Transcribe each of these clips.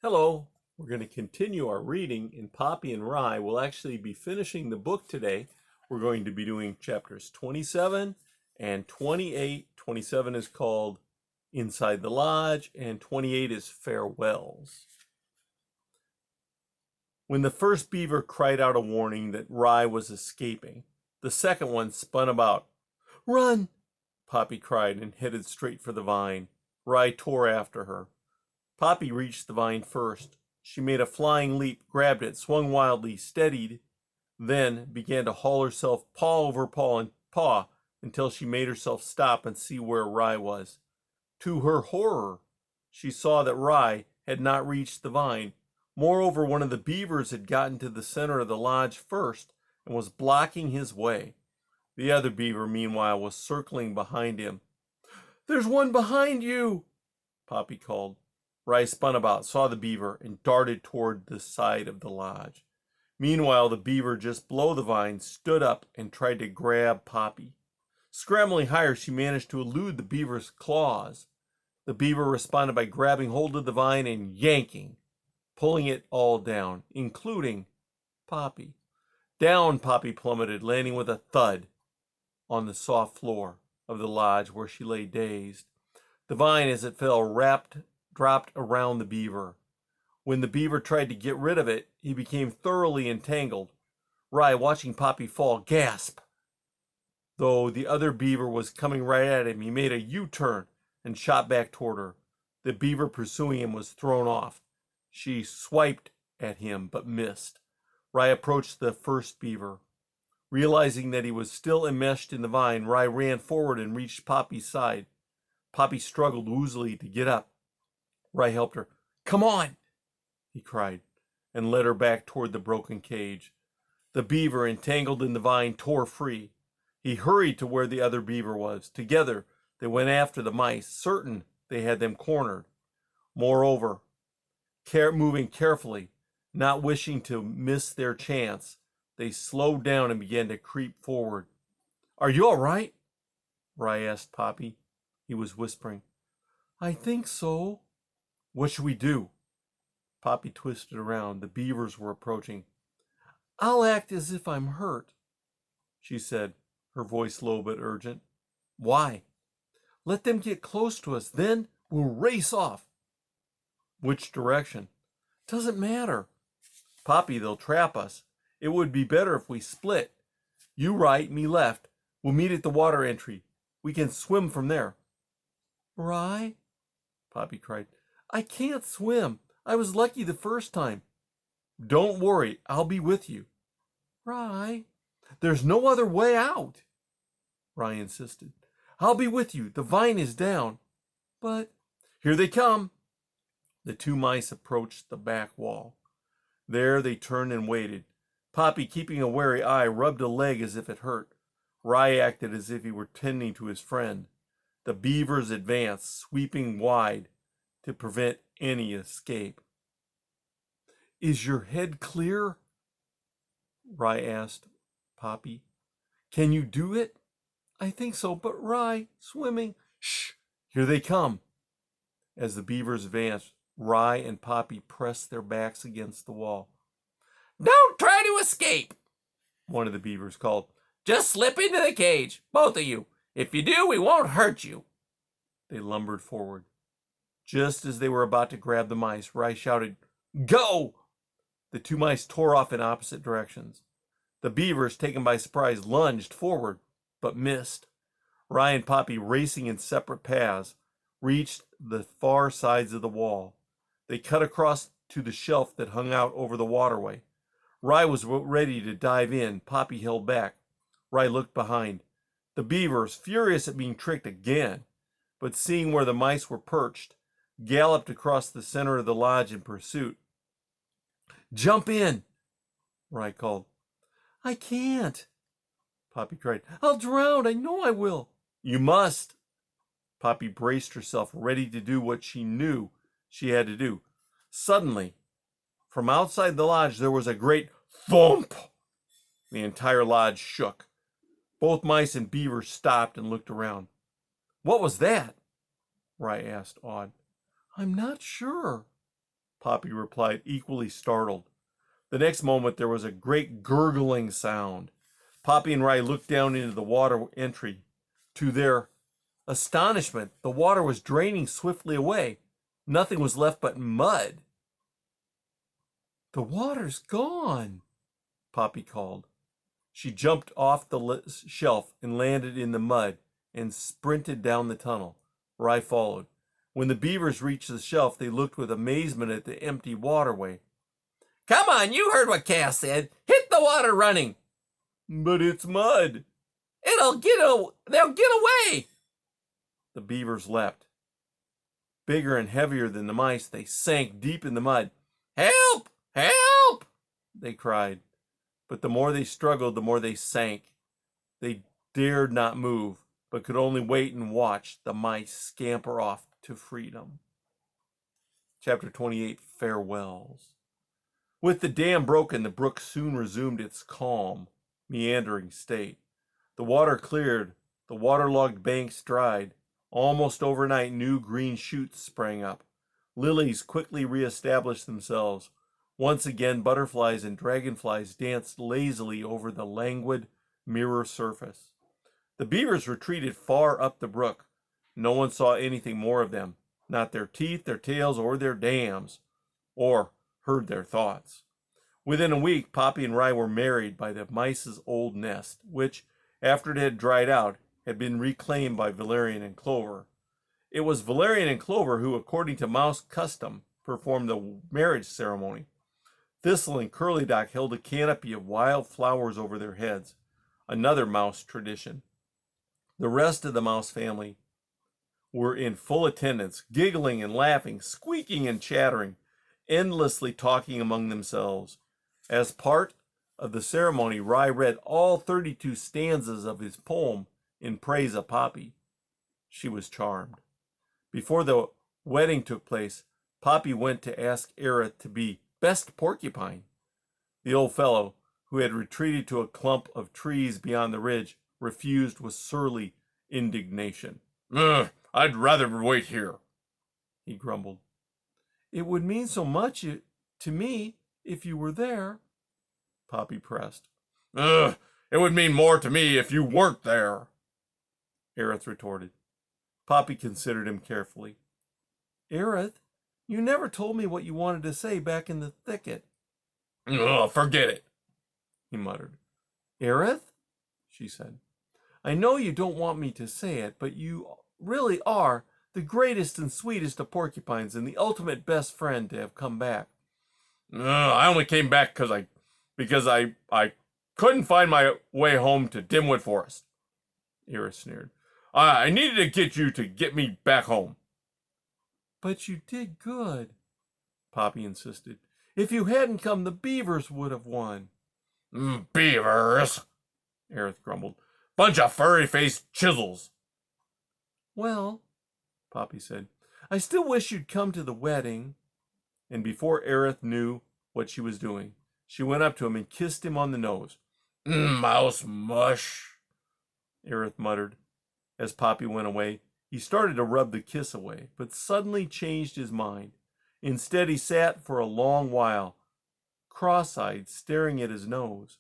Hello, we're going to continue our reading in Poppy and Rye. We'll actually be finishing the book today. We're going to be doing chapters 27 and 28. 27 is called Inside the Lodge, and 28 is Farewells. When the first beaver cried out a warning that Rye was escaping, the second one spun about. "Run!" Poppy cried and headed straight for the vine. Rye tore after her. Poppy reached the vine first. She made a flying leap, grabbed it, swung wildly, steadied, then began to haul herself paw over paw and paw until she made herself stop and see where Rye was. To her horror, she saw that Rye had not reached the vine. Moreover, one of the beavers had gotten to the center of the lodge first and was blocking his way. The other beaver, meanwhile, was circling behind him. "There's one behind you," Poppy called. Rye spun about, saw the beaver, and darted toward the side of the lodge. Meanwhile, the beaver just below the vine stood up and tried to grab Poppy. Scrambling higher, she managed to elude the beaver's claws. The beaver responded by grabbing hold of the vine and yanking, pulling it all down, including Poppy. Down Poppy plummeted, landing with a thud on the soft floor of the lodge where she lay dazed. The vine, as it fell, dropped around the beaver. When the beaver tried to get rid of it, he became thoroughly entangled. Rye, watching Poppy fall, gasped. Though the other beaver was coming right at him, he made a U-turn and shot back toward her. The beaver pursuing him was thrown off. She swiped at him but missed. Rye approached the first beaver. Realizing that he was still enmeshed in the vine, Rye ran forward and reached Poppy's side. Poppy struggled woozily to get up. Rye helped her. "Come on," he cried, and led her back toward the broken cage. The beaver, entangled in the vine, tore free. He hurried to where the other beaver was. Together, they went after the mice, certain they had them cornered. Moreover, moving carefully, not wishing to miss their chance, they slowed down and began to creep forward. "Are you all right?" Rye asked Poppy. He was whispering. "I think so." "What should we do?" Poppy twisted around. The beavers were approaching. "I'll act as if I'm hurt," she said, her voice low but urgent. "Why?" "Let them get close to us, then we'll race off." "Which direction?" "Doesn't matter." "Poppy, they'll trap us. It would be better if we split. You right, me left. We'll meet at the water entry. We can swim from there." "Rye," Poppy cried, "I can't swim. I was lucky the first time." "Don't worry, I'll be with you." "Rye." "There's no other way out," Rye insisted. "I'll be with you. The vine is down." "But—" "Here they come." The two mice approached the back wall. There they turned and waited. Poppy, keeping a wary eye, rubbed a leg as if it hurt. Rye acted as if he were tending to his friend. The beavers advanced, sweeping wide to prevent any escape. "Is your head clear?" Rye asked Poppy. "Can you do it?" "I think so, but Rye, swimming—" "Shh! Here they come." As the beavers advanced, Rye and Poppy pressed their backs against the wall. "Don't try to escape," one of the beavers called. "Just slip into the cage, both of you. If you do, we won't hurt you." They lumbered forward. Just as they were about to grab the mice, Rye shouted, "Go!" The two mice tore off in opposite directions. The beavers, taken by surprise, lunged forward, but missed. Rye and Poppy, racing in separate paths, reached the far sides of the wall. They cut across to the shelf that hung out over the waterway. Rye was ready to dive in. Poppy held back. Rye looked behind. The beavers, furious at being tricked again, but seeing where the mice were perched, galloped across the center of the lodge in pursuit. "Jump in," Rye called. "I can't," Poppy cried. "I'll drown. I know I will." "You must." Poppy braced herself, ready to do what she knew she had to do. Suddenly, from outside the lodge, there was a great thump. The entire lodge shook. Both mice and beaver stopped and looked around. "What was that?" Rye asked, awed. "I'm not sure," Poppy replied, equally startled. The next moment there was a great gurgling sound. Poppy and Rye looked down into the water entry. To their astonishment, the water was draining swiftly away. Nothing was left but mud. "The water's gone," Poppy called. She jumped off the shelf and landed in the mud and sprinted down the tunnel. Rye followed. When the beavers reached the shelf, they looked with amazement at the empty waterway. "Come on, you heard what Cass said. Hit the water running." "But it's mud." They'll get away." The beavers leapt. Bigger and heavier than the mice, they sank deep in the mud. "Help! Help!" They cried. But the more they struggled, the more they sank. They dared not move, but could only wait and watch the mice scamper off to freedom. Chapter 28, Farewells. With the dam broken, the brook soon resumed its calm, meandering state. The water cleared, the waterlogged banks dried. Almost overnight, new green shoots sprang up. Lilies quickly reestablished themselves. Once again, butterflies and dragonflies danced lazily over the languid mirror surface. The beavers retreated far up the brook. No one saw anything more of them, not their teeth, their tails, or their dams, or heard their thoughts. Within a week, Poppy and Rye were married by the mice's old nest, which, after it had dried out, had been reclaimed by Valerian and Clover. It was Valerian and Clover who, according to mouse custom, performed the marriage ceremony. Thistle and Curly Dock held a canopy of wild flowers over their heads, another mouse tradition. The rest of the mouse family were in full attendance, giggling and laughing, squeaking and chattering, endlessly talking among themselves. As part of the ceremony, Rye read all 32 stanzas of his poem in praise of Poppy. She was charmed. Before the wedding took place, Poppy went to ask Aerith to be best porcupine. The old fellow, who had retreated to a clump of trees beyond the ridge, refused with surly indignation. I'd rather wait here," he grumbled. "It would mean so much to me if you were there," Poppy pressed. "It would mean more to me if you weren't there," Aerith retorted. Poppy considered him carefully. "Aerith, you never told me what you wanted to say back in the thicket." "Forget it," he muttered. "Aerith," she said, "I know you don't want me to say it, but you really are the greatest and sweetest of porcupines and the ultimate best friend to have come back." "I only came back because I couldn't find my way home to Dimwood Forest," Aerith sneered. "I needed to get you to get me back home." "But you did good," Poppy insisted. "If you hadn't come, the beavers would have won." "Beavers," Aerith grumbled. "Bunch of furry-faced chisels." "Well," Poppy said, "I still wish you'd come to the wedding." And before Aerith knew what she was doing, she went up to him and kissed him on the nose. "Mouse mush," Aerith muttered. As Poppy went away, he started to rub the kiss away, but suddenly changed his mind. Instead, he sat for a long while, cross-eyed, staring at his nose.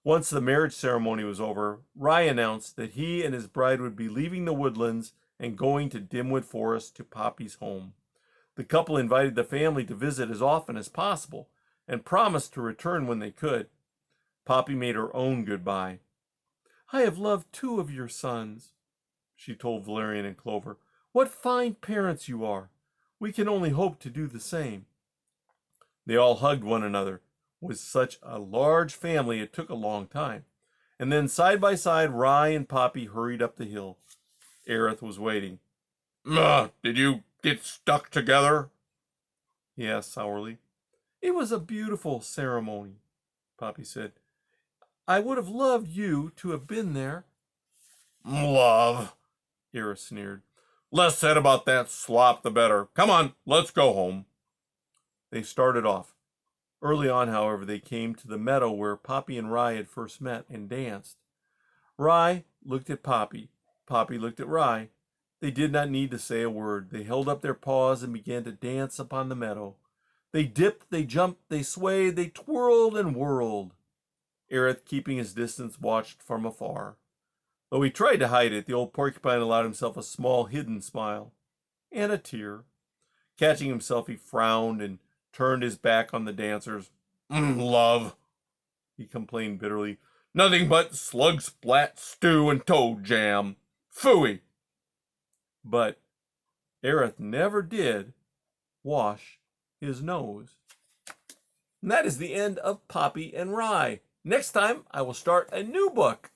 Once the marriage ceremony was over, Rye announced that he and his bride would be leaving the woodlands and going to Dimwood Forest to Poppy's home. The couple invited the family to visit as often as possible and promised to return when they could. Poppy made her own goodbye. "I have loved 2 of your sons," she told Valerian and Clover. "What fine parents you are. We can only hope to do the same." They all hugged one another. With such a large family, it took a long time. And then side by side, Rye and Poppy hurried up the hill. Aerith was waiting. "Did you get stuck together?" he asked sourly. "It was a beautiful ceremony," Poppy said. "I would have loved you to have been there." "Love," Aerith sneered. "Less said about that slop, the better. Come on, let's go home." They started off. Early on, however, they came to the meadow where Poppy and Rye had first met and danced. Rye looked at Poppy. Poppy looked at Rye. They did not need to say a word. They held up their paws and began to dance upon the meadow. They dipped, they jumped, they swayed, they twirled and whirled. Aerith, keeping his distance, watched from afar. Though he tried to hide it, the old porcupine allowed himself a small hidden smile and a tear. Catching himself, he frowned and turned his back on the dancers. Love, He complained bitterly. nothing but slug splat stew and toad jam. Phooey. But Aerith never did wash his nose. And that is the end of Poppy and Rye. Next time, I will start a new book.